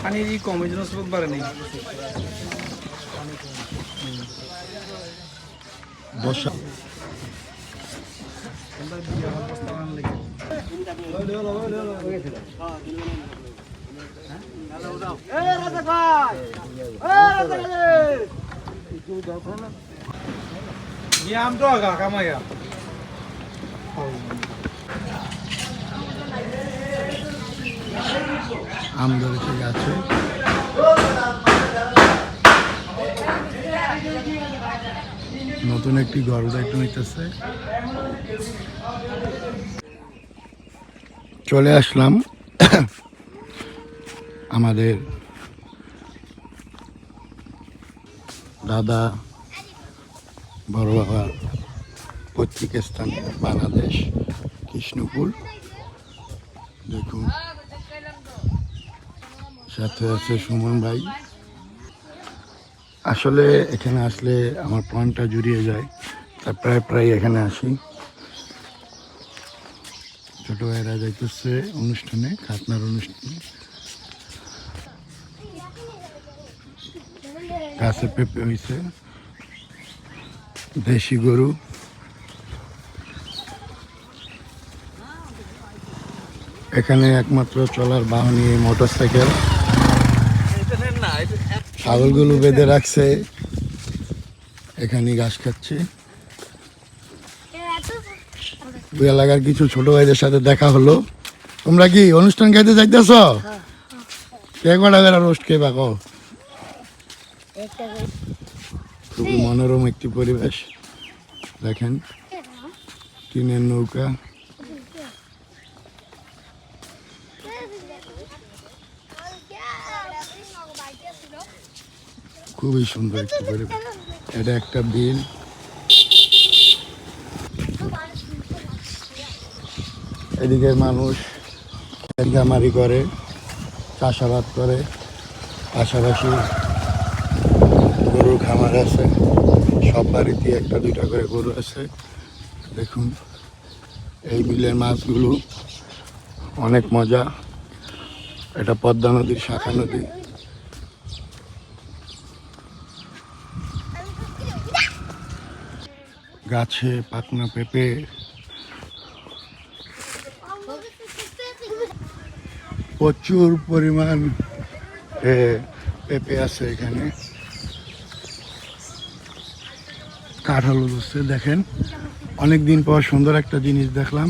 পানির কমে যেন স্রোত বাড়ে নেই বর্ষা আম তো আগা কামাইয়া আম ধরেছে গাছে। নতুন একটি ঘর দায়িত্ব নিতেছে। চলে আসলাম আমাদের দাদা বড় বাবার পৈতৃক স্থান বাংলাদেশ কৃষ্ণপুর। দেখুন সাথে আছে সুমন ভাই। আসলে এখানে আসলে আমার প্রাণটা জুড়িয়ে যায়, তা প্রায় প্রায় এখানে আসি। ছোট ভাইরা যাইতেছে অনুষ্ঠানে, খাতনার অনুষ্ঠানে। গাছে পেঁপে হয়েছে, দেশি গরু। এখানে একমাত্র চলার বাহন মোটর সাইকেল। ছাগলগুলো বেঁধে রাখছে, এখানে ঘাস খাচ্ছে। ওই এলাকার কিছু ছোট ভাইদের সাথে দেখা হলো। তোমরা কি অনুষ্ঠান খাইতে যাইতেছ? কে কটা করে রোস্ট খেয়ে কও? খুবই মনোরম একটি পরিবেশ। দেখেন টিনের নৌকা। খুবই সুন্দর একটি পরিবেশ। এটা একটা বিল। এদিকে মানুষ খেলগামারি করে, চাষাবাদ করে, পাশাপাশি গরুর খামার আছে। সব বাড়িতে একটা দুইটা করে গরু আছে। দেখুন এই বিলের মাছগুলো অনেক মজা। এটা পদ্মা নদীর শাখা নদী। গাছে পাকনা পেঁপে, প্রচুর পরিমাণ পেঁপে আছে এখানে। কাঁঠাল হচ্ছে, দেখেন অনেকদিন পর সুন্দর একটা জিনিস দেখলাম।